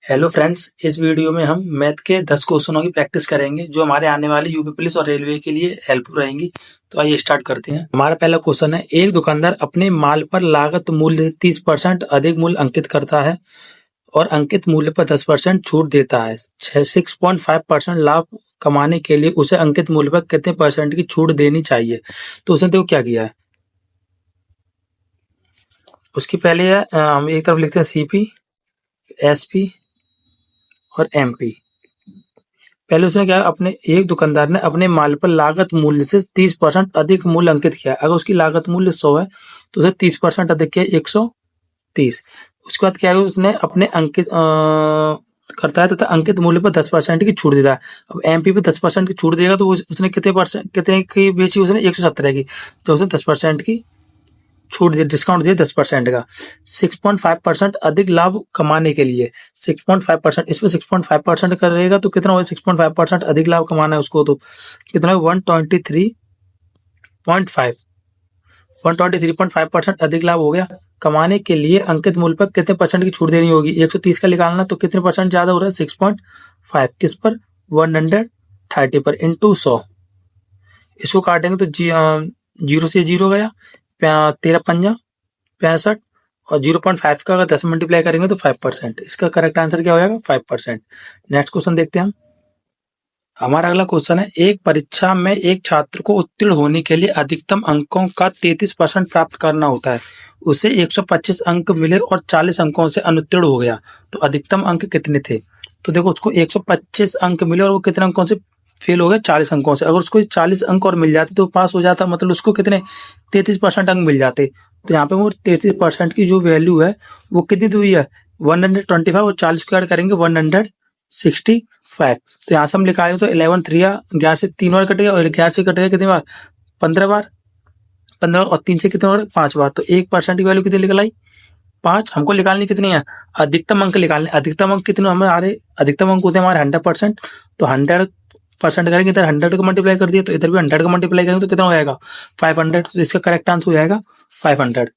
Hello friends, इस video में हम मैथ के 10 क्वेश्चनों की प्रैक्टिस करेंगे जो हमारे आने वाले यूपी पुलिस और रेलवे के लिए हेल्पफुल रहेंगी। तो आइए स्टार्ट करते हैं। हमारा पहला क्वेश्चन है, एक दुकानदार अपने माल पर लागत मूल्य से 30% अधिक मूल्य अंकित करता है और अंकित मूल्य पर 10% छूट देता है। 6.5% लाभ कमाने के लिए उसे अंकित मूल्य पर कितने परसेंट की छूट देनी चाहिए। तो उसने देखो क्या किया है। उसकी पहले है हम एक तरफ लिखते हैं सीपी, एसपी और एमपी। पहले उसने क्या, अपने एक दुकानदार ने अपने माल पर लागत मूल्य से 30% अधिक मूल्य अंकित किया। अगर उसकी लागत मूल्य 100 है तो उसे 30% अधिक किया 130। उसके बाद क्या है, उसने अपने अंकित करता है तथा अंकित मूल्य पर 10% की छूट देता है। अब एमपी पे 10% की छूट देगा तो उसने कितने की बेची, उसने 117 की, तो उसने 10% की छूट दिया, डिस्काउंट दिया 10% का। 6.5% अधिक लाभ कमाने के लिए 6.5%, इसमें 6.5% करेगा तो कितना होगा, 6.5% अधिक लाभ कमाना है उसको, तो कितना है 123.5, 123.5% अधिक लाभ हो गया। कमाने के लिए अंकित मूल्य पर कितने परसेंट की छूट देनी होगी, 130 का निकालना, तो कितने परसेंट ज्यादा हो रहा है, 6.5 किस पर, 130 पर इंटू 100। इसको काटेंगे तो जीरो से जीरो गया, 13×5 = 65 और 0.5 का अगर 10 मल्टीप्लाई करेंगे तो 5%। इसका करेक्ट आंसर क्या हो जाएगा, 5%। नेक्स्ट क्वेश्चन देखते हैं हम। हमारा अगला क्वेश्चन है, एक परीक्षा में एक छात्र को उत्तीर्ण होने के लिए अधिकतम अंकों का 33% प्राप्त करना होता है। उसे 125 अंक मिले और 40 अंकों से अनुत्तीर्ण हो गया, तो अधिकतम अंक कितने थे। तो देखो, उसको 125 अंक मिले और वो कितने अंकों से फेल हो गया, 40 अंकों से। अगर उसको 40 अंक और मिल जाते तो पास हो जाता, मतलब उसको कितने 33% अंक मिल जाते। तो यहाँ पे वो 33% की जो वैल्यू है वो कितनी दी हुई है, 125, और 40 को ऐड करेंगे 165। तो यहाँ से हम लिखाए तो 11 3 11 से 3 बार कटेगा और 11 से कटेगा कितनी बार, 15 बार, 15 और 3 से कितने बार, 5 बार। तो 1% की वैल्यू कितनी निकल आई, 5। हमको निकालनी कितनी है, अधिकतम अंक निकालने। अधिकतम अंक कितने हमारे, अधिकतम अंक होते हैं हमारे 100%। तो 100% करेंगे, इधर 100 को मल्टीप्लाई कर दिया तो इधर भी 100 को मल्टीप्लाई करेंगे तो कितना हो जाएगा, 500। तो इसका करेक्ट आंसर हो जाएगा 500।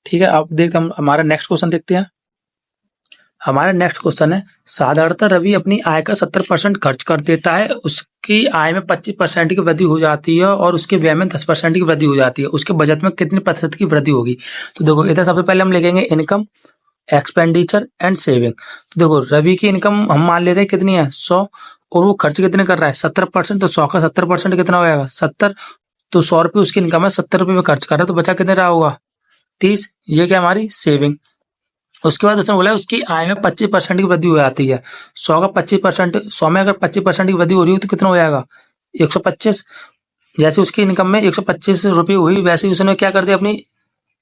ठीक है, अब देखते हम हमारा नेक्स्ट क्वेश्चन देखते हैं। हमारा नेक्स्ट क्वेश्चन है, साधारणतः रवि अपनी आय का 70% खर्च कर देता है। उसकी आय में 25% की वृद्धि हो जाती है और उसके व्यय में 10% की वृद्धि हो जाती है। उसके बजट में कितने प्रतिशत की वृद्धि होगी। तो देखो, इधर सबसे पहले हम लिखेंगे इनकम, एक्सपेंडिचर एंड सेविंग। तो देखो, रवि की इनकम हम मान ले रहे हैं कितनी है, 100, और वो खर्च कितने कर रहा है, 70%। तो 100 का 70% कितना हो जाएगा, 70। तो 100 रुपये उसकी इनकम है, 70 रुपये में खर्च कर रहा है, तो बचा कितने रहा होगा, 30। ये क्या हमारी सेविंग। उसके बाद उसने बोला उसकी आय में 25% की वृद्धि हो जाती है। 100 का 25%, 100 में अगर 25% की वृद्धि हो रही हो तो कितना हो जाएगा, 125। जैसे उसकी इनकम में 125 रुपये हुई, वैसे ही उसने क्या कर दिया, अपनी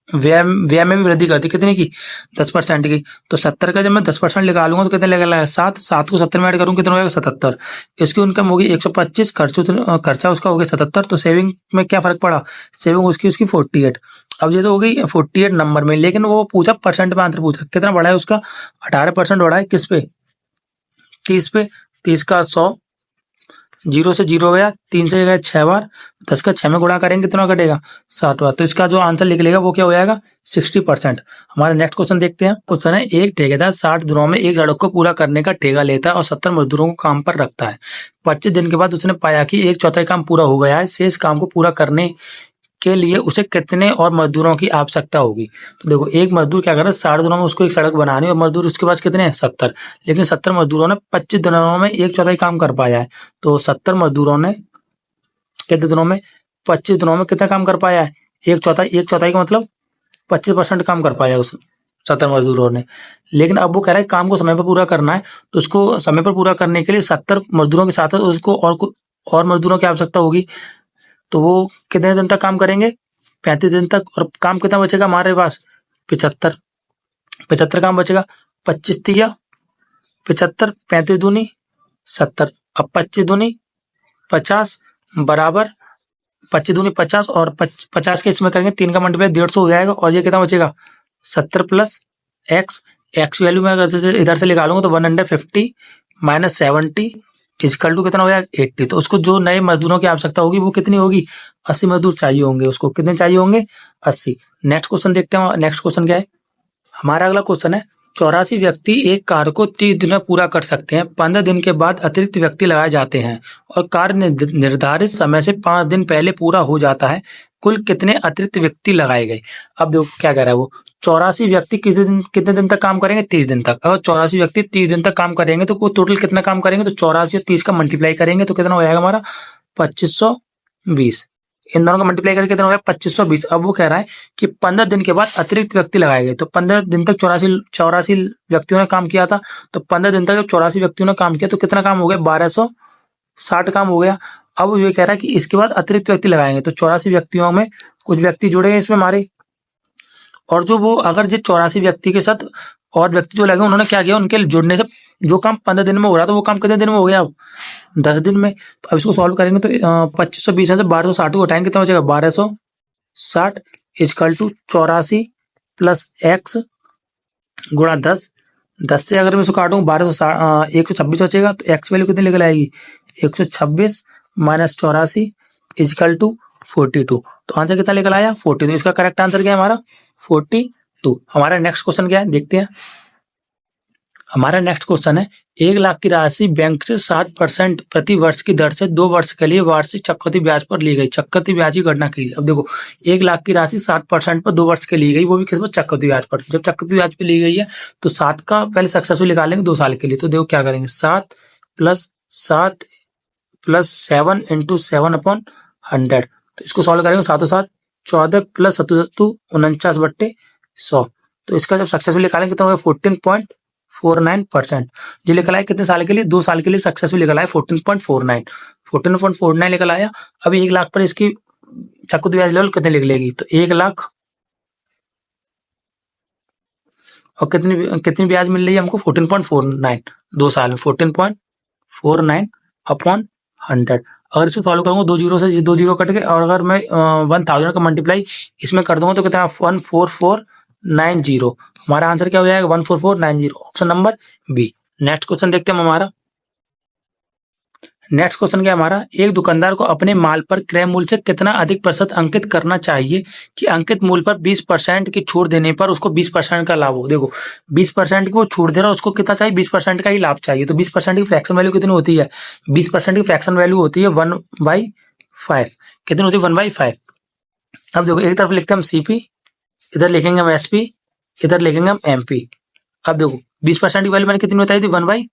व्यय में भी वृद्धि कर दी, कितने की, 10% की। तो 70 का जब मैं 10% निकालूंगा तो कितने लगेगा, 7। 7 को 70 में ऐड करूंगा कितना हो जाएगा, 77। इसकी इनकम होगी 125, खर्चा उसका हो गया 77। तो सेविंग में क्या फर्क पड़ा, सेविंग उसकी 48। अब ये तो हो गई 48 नंबर में, लेकिन वो पूछा परसेंट में, आंसर पूछा कितना बढ़ा है उसका, 18% बढ़ा है। किस पे, 30 पे। 30 का 100, 0 से 0 गया, 3 से गया 6 बार, 10 का 6 में गुणा करेंगे कितना कटेगा, 7 बार। तो इसका जो आंसर निकलेगा वो क्या हो जाएगा, 60%। हमारा नेक्स्ट क्वेश्चन देखते हैं। क्वेश्चन है, एक ठेकेदार 60 दिनों में एक सड़क को पूरा करने का ठेका लेता है और 70 मजदूरों को काम पर रखता है। 25 दिन के बाद उसने पाया कि 1/4 काम पूरा हो गया है। शेष काम को पूरा करने के लिए उसे कितने और मजदूरों की आवश्यकता होगी। तो देखो, एक मजदूर क्या कर रहा है, 60 दिनों में उसको एक सड़क बनानी है और मजदूर उसके पास कितने हैं, 70। लेकिन 70 मजदूरों ने 25 दिनों में 1/4 काम कर पाया है। तो 70 मजदूरों ने कितने दिनों में, 25 दिनों में कितना काम कर पाया है, 1/4। 1/4 का मतलब 25% काम कर पाया उस 70 मजदूरों ने। लेकिन अब वो कह रहा है काम को समय पर पूरा करना है, तो उसको समय पर पूरा करने के लिए 70 मजदूरों के साथ उसको और मजदूरों की आवश्यकता होगी। तो वो कितने दिन तक काम करेंगे, 35 दिन तक। और काम कितना बचेगा हमारे पास, 75। 75 काम बचेगा, 25 तिया 75, 35 दूनी 70। अब 25 दूनी 50 बराबर, 25 दूनी 50 और 50 के इसमें करेंगे 3 का मल्टीप्लाई 150 हो जाएगा। और ये कितना बचेगा, 70 प्लस एक्स। एक्स वैल्यू में अगर इधर से निकालूंगा तो 150 माइनस 70 इजकल टू कितना हो जाएगा, 80। तो उसको जो नए मजदूरों की आवश्यकता होगी वो कितनी होगी, 80 मजदूर चाहिए होंगे उसको। कितने चाहिए होंगे, 80। नेक्स्ट क्वेश्चन देखते हैं। नेक्स्ट क्वेश्चन क्या है, हमारा अगला क्वेश्चन है, 84 व्यक्ति एक कार्य को 30 दिन में पूरा कर सकते हैं। 15 दिन के बाद अतिरिक्त व्यक्ति लगाए जाते हैं और कार्य निर्धारित समय से 5 दिन पहले पूरा हो जाता है। कुल कितने अतिरिक्त व्यक्ति लगाए गए? अब देखो क्या कह रहा है वो, 84 व्यक्ति कितने दिन तक काम करेंगे? 30 दिन तक। अगर 84 व्यक्ति 30 दिन तक काम करेंगे तो वो टोटल कितना काम करेंगे? तो 84 और 30 का मल्टीप्लाई करेंगे तो कितना हो जाएगा हमारा? 2520। इन दोनों का मल्टीप्लाई करके कितना हो गया? 2520। अब वो कह रहा है कि 15 दिन के बाद अतिरिक्त व्यक्ति लगाए गए। तो 15 दिन तक 84 व्यक्तियों ने काम किया था, तो 15 दिन तक जब 84 व्यक्तियों ने काम किया तो कितना काम हो गया? 1260 काम हो गया। अब ये कह रहा है कि इसके बाद अतिरिक्त व्यक्ति लगाएंगे, तो 84 व्यक्तियों में कुछ व्यक्ति जुड़े हैं इसमें हमारे, और जो वो अगर जो 84 व्यक्ति के साथ और व्यक्ति जो लगे उन्होंने क्या किया, उनके जुड़ने से जो काम 15 दिन में हो रहा था वो काम कितने दिन में हो गया? अब 10 दिन में। तो अब इसको सॉल्व करेंगे तो 2520 में से 1260 को हटाएंगे कितना बचेगा? 1260 इजकल टू 84 प्लस एक्स गुणा 10। 10 से अगर मैं इसको काटूँ 126 बचेगा, तो एक्स वैल्यू कितनी निकल आएगी? 126 माइनस 84 इजकल टू 42। तो आंसर कितना निकल आया? 42। इसका करेक्ट आंसर क्या है हमारा? 42। हमारा नेक्स्ट क्वेश्चन क्या है देखते हैं। हमारा नेक्स्ट क्वेश्चन है, 1 लाख की राशि बैंक से 7% प्रति वर्ष की दर से 2 वर्ष के लिए वार्षिक चक्रवृद्धि ब्याज पर ली गई। चक्रवृद्धि ब्याज की गणना कीजिए। अब देखो 1 लाख की राशि 7% पर 2 वर्ष के ली गई, वो भी किस पर? चक्रवृद्धि ब्याज पर। जब चक्रवृद्धि ब्याज पर ली गई है तो 7 का पहले सक्सेसफुल निकालेंगे 2 साल के लिए। तो देखो क्या करेंगे, 7 प्लस 7 प्लस 7 इंटू 7/100। तो इसको सॉल्व करेंगे 7 और 7 14 प्लस 7 49/100। तो इसका जब सक्सेसफुल निकालेंगे कितना होगा? 14.49%। जो निकल आया कितने साल के लिए? 2 साल के लिए सक्सेसफुल निकल आया 14.49 निकल आया। अब 1 लाख पर इसकी चक्रवृद्धि ब्याज लेवल कितने निकलेगी? तो 1 लाख और कितनी ब्याज मिल रही है हमको? 14.49। 2 साल में 14.49 अपॉन 100। अगर इसको सॉल्व करूंगा 2 जीरो से 2 जीरो कट के, और अगर मैं 1000 का मल्टीप्लाई इसमें कर दूंगा तो कितना? 14490। हमारा आंसर क्या हो जाएगा? 14490, option number B. Next question देखते हैं हमारा। नेक्स्ट क्वेश्चन क्या है हमारा, एक दुकानदार को अपने माल पर क्रय मूल्य से कितना अधिक प्रतिशत अंकित करना चाहिए कि अंकित मूल्य पर 20% की छूट देने पर उसको 20% का लाभ हो। देखो 20% की वो छूट दे रहा है, उसको कितना चाहिए? 20% का ही लाभ चाहिए। तो 20% की फ्रैक्शन वैल्यू कितनी होती है? 20% की फ्रैक्शन वैल्यू होती है 1/5। कितनी होती है? 1/5। अब देखो एक तरफ लिखते हैं हम सीपी, इधर लिखेंगे हम एसपी, इधर लिखेंगे हम एमपी। अब देखो 20% की वैल्यू मैंने कितनी बताई थी? 1/5।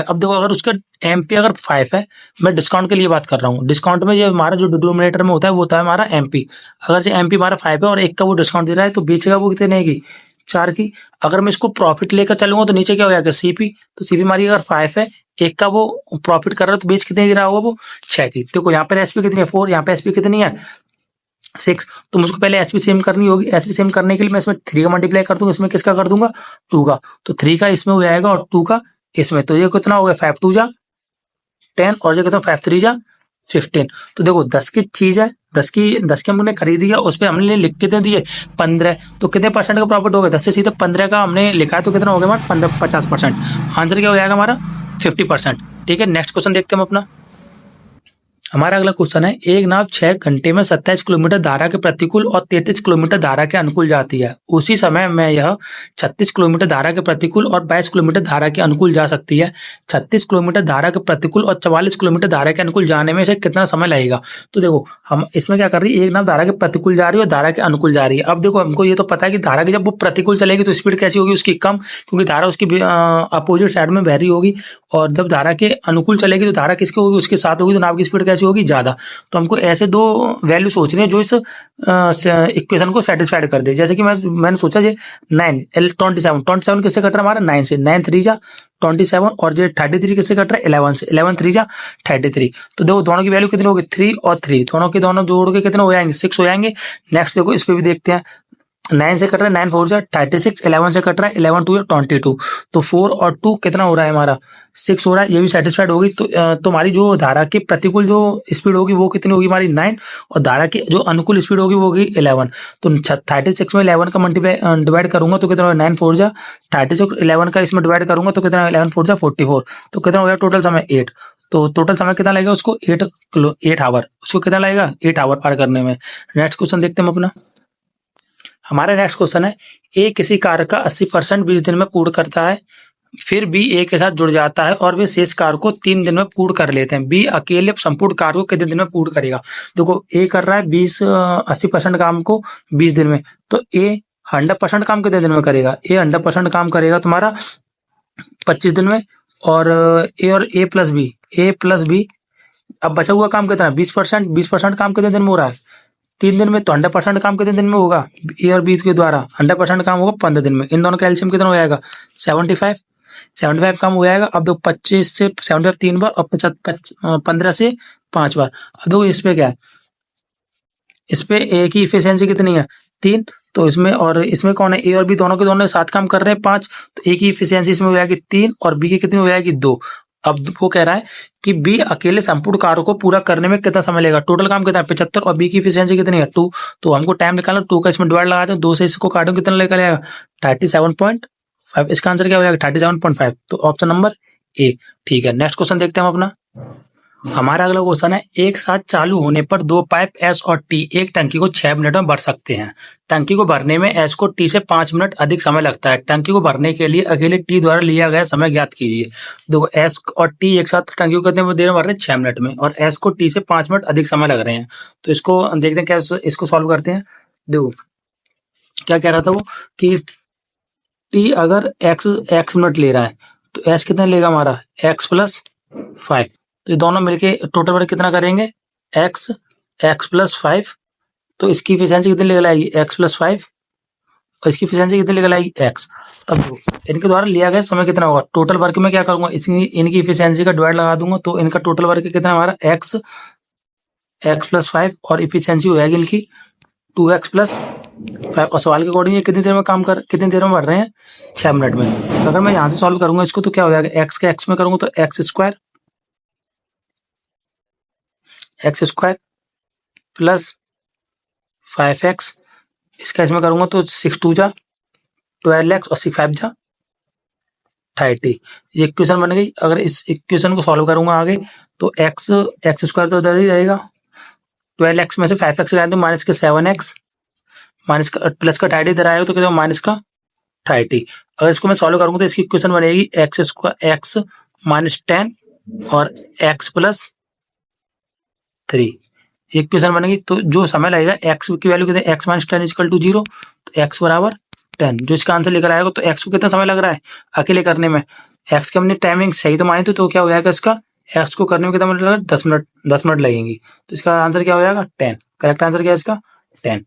अब देखो अगर उसका एमपी अगर 5 है, मैं डिस्काउंट के लिए बात कर रहा हूँ, डिस्काउंट में ये हमारा जो डिनोमिनेटर में होता है वो होता है हमारा एमपी। अगर जो एमपी हमारा 5 है और 1 का वो डिस्काउंट दे रहा है तो बेचेगा वो कितने की? 4 की। अगर मैं इसको प्रॉफिट लेकर चलूंगा तो नीचे क्या हो जाएगा? सीपी। तो सीपी हमारी अगर 5 है, 1 का वो प्रॉफिट कर रहा है तो बेच कितने की रहा होगा? वो 6 की। देखो यहाँ पर एसपी कितनी है? 4। यहाँ पे एसपी कितनी है? 6। तो मुझको पहले एसपी सेम करनी होगी। एसपी सेम करने के लिए मैं इसमें 3 का मल्टीप्लाई कर दूंगा, इसमें किसका कर दूंगा? 2 का। तो 3 का इसमें हो जाएगा और 2 का इसमें। तो ये कितना हो गया? 5 2 जा 10 और ये कितना? 5 3 जा 15। तो देखो 10 की चीज है, 10 की हमने खरीदी है, उस पर हमने लिख कितने दिए? 15। तो कितने परसेंट का प्रॉफिट हो गया? 10 से सीधे 15 का हमने लिखा है, तो कितना हो गया हमारा? 50%। आंसर क्या हो जाएगा हमारा? 50%। ठीक है, नेक्स्ट क्वेश्चन देखते हैं हम अपना। हमारा अगला क्वेश्चन है, एक नाव 6 घंटे में 27 किलोमीटर धारा के प्रतिकूल और 33 किलोमीटर धारा के अनुकूल जाती है। उसी समय में यह 36 किलोमीटर धारा के प्रतिकूल और 22 किलोमीटर धारा के अनुकूल जा सकती है। 36 किलोमीटर धारा के प्रतिकूल और 44 किलोमीटर धारा के अनुकूल जाने में से कितना समय लगेगा? तो देखो हम इसमें क्या कर रही है, एक नाव धारा के प्रतिकूल जा रही है और धारा के अनुकूल जा रही है। अब देखो हमको ये तो पता है कि धारा की जब वो प्रतिकूल चलेगी तो स्पीड कैसी होगी उसकी? कम, क्योंकि धारा उसकी अपोजिट साइड में बह रही होगी। और जब धारा के अनुकूल चलेगी तो धारा किसकी होगी? उसके साथ होगी। तो नाव की स्पीड कैसी होगी? ज्यादा। तो हमको ऐसे 2 वैल्यू सोचनी है जो इस इक्वेशन को सेटिस्फाइड कर दे। जैसे कि मैंने सोचा जे 9 27 किससे कट रहा है हमारा? 9 से। 9 3 जा 27 और जो 33 किससे कट रहा है? 11 से। 11 3 जा 33। तो देखो दोनों की वैल्यू कितनी होगी? 3 और 3, दोनों के दोनों जोड़ के कितने हो जाएंगे? 6 हो जाएंगे। नेक्स्ट देखो इस पे भी देखते हैं। 9 से कट रहा है 9 4 जा 36, 11 से कट रहा है 11 2 22। तो 4 और 2 कितना हो रहा है हमारा? 6 हो रहा है। ये भी सेटिस्फाइड होगी। तो हमारी जो धारा के प्रतिकूल जो स्पीड होगी वो कितनी होगी हमारी? 9। और धारा की जो अनुकूल स्पीड होगी वो होगी 11। तो 36 में 11 का मल्टीप्लाई डिवाइड करूंगा तो कितना? 9 4 जा 36, 11 का इसमें डिवाइड करूंगा तो कितना? 11 4 जा 44। तो कितना हो गया टोटल समय? 8। तो टोटल समय कितना लगेगा उसको? 8 आवर। उसको कितना लगेगा? 8 आवर पार करने में। नेक्स्ट क्वेश्चन देखते हैं हम अपना। हमारा नेक्स्ट क्वेश्चन है, ए किसी कार्य का 80% 20 दिन में पूर्ण करता है, फिर बी ए के साथ जुड़ जाता है और वे शेष कार्य को 3 दिन में पूर्ण कर लेते हैं। बी अकेले संपूर्ण कार्य को कितने दिन में पूर्ण करेगा? देखो ए कर रहा है 80% काम को 20 दिन में, तो ए 100% काम कितने दिन में करेगा? ए 100% काम करेगा तुम्हारा 25 दिन में, और ए प्लस बी अब बचा हुआ काम कितना है? 20%। 20% काम कितने दिन में हो रहा है? 3 दिन में। तो 100% काम कितने दिन में होगा? ए और बी के द्वारा 100% काम होगा 15 दिन में। इन दोनों का एलसीएम कितना हो जाएगा? 75 काम हो जाएगा। अब देखो 25 से 75 3 बार और 15 से 5 बार। अब देखो इस पे क्या है, इस पे ए की इफिशियंसी कितनी है? 3। तो इसमें और इसमें कौन है? ए और बी दोनों के दोनों 7 काम कर रहे हैं 5, तो ए की इफिशियंसी इसमें हो जाएगी 3 और बी की कितनी हो जाएगी? 2। अब वो कह रहा है कि बी अकेले संपूर्ण कार्य को पूरा करने में कितना समय लगेगा? टोटल काम कितना है? 75 और बी की इफिशियंसी कितनी है? 2। तो हमको टाइम निकालना, 2 का इसमें डिवाइड लगा दें, 2 से इसको काटो, कितना निकल आएगा? 37.5। इसका आंसर क्या हो जाएगा? 37.5। तो ऑप्शन नंबर ए ठीक है। नेक्स्ट क्वेश्चन देखते हैं हम अपना। हमारा अगला क्वेश्चन है, एक साथ चालू होने पर 2 पाइप एस और टी एक टंकी को 6 मिनट में भर सकते हैं। टंकी को भरने में एस को टी से 5 मिनट अधिक समय लगता है। टंकी को भरने के लिए अकेले टी द्वारा लिया गया समय ज्ञात कीजिए। देखो एस और टी एक साथ टंकी को कितने देर में भर रहे हैं? 6 मिनट में, और एस को टी से 5 मिनट अधिक समय लग रहे हैं। तो इसको देखते हैं क्या इसको सॉल्व करते हैं। देखो क्या कह रहा था वो कि टी अगर एक्स मिनट ले रहा है तो एस कितना लेगा हमारा? X plus 5। तो ये दोनों मिलके टोटल वर्क कितना करेंगे? X plus 5। तो इसकी इफिशियंसी कितनी निकल आएगी? एक्स प्लस 5, और इसकी इफिशियंसी कितनी निकल आएगी? एक्स। तब इनके द्वारा लिया गया समय कितना होगा? टोटल वर्क में क्या करूंगा? इनकी इफिशियंसी का डिवाइड लगा दूंगा, तो इनका टोटल वर्क कितना हमारा? एक्स प्लस 5, और इफिशियंसी हो जाएगी इनकी 2x प्लस 5। और सवाल के अकॉर्डिंग ये कितनी देर में भर रहे हैं? 6 मिनट में। तो अगर मैं यहाँ से सॉल्व करूंगा इसको तो क्या हो जाएगा? एक्स के एक्स में करूंगा तो एक्स स्क्वायर प्लस 5x, इसका इसमें करूंगा तो 6 2 जा 12x और 6 5 जा 30। ये इक्वेशन बन गई। अगर इस इक्वेशन को सॉल्व करूंगा आगे तो एक्स स्क्वायर तो इधर ही रहेगा, 12x में से 5x लगाए तो माइनस के 7x, माइनस का प्लस का 30 इधर आएगा तो कितना? माइनस का 30। अगर इसको मैं सॉल्व करूंगा तो इसकी इक्वेशन बनेगी एक्स माइनस 10 और x प्लस 3। इक्वेशन बनेगी। तो जो समय लगेगा x की वैल्यू कितनी? x माइनस 10 इक्वल टू 0, तो x बराबर 10। जो इसका आंसर लेकर आएगा, तो x को कितना समय लग रहा है अकेले करने में? x की हमने टाइमिंग सही तो मानी थी, तो क्या हो जाएगा इसका? x को करने में कितना मिनट लगेगा? 10 मिनट लगेंगी। तो इसका आंसर क्या हो जाएगा? 10। करेक्ट आंसर क्या है इसका? 10।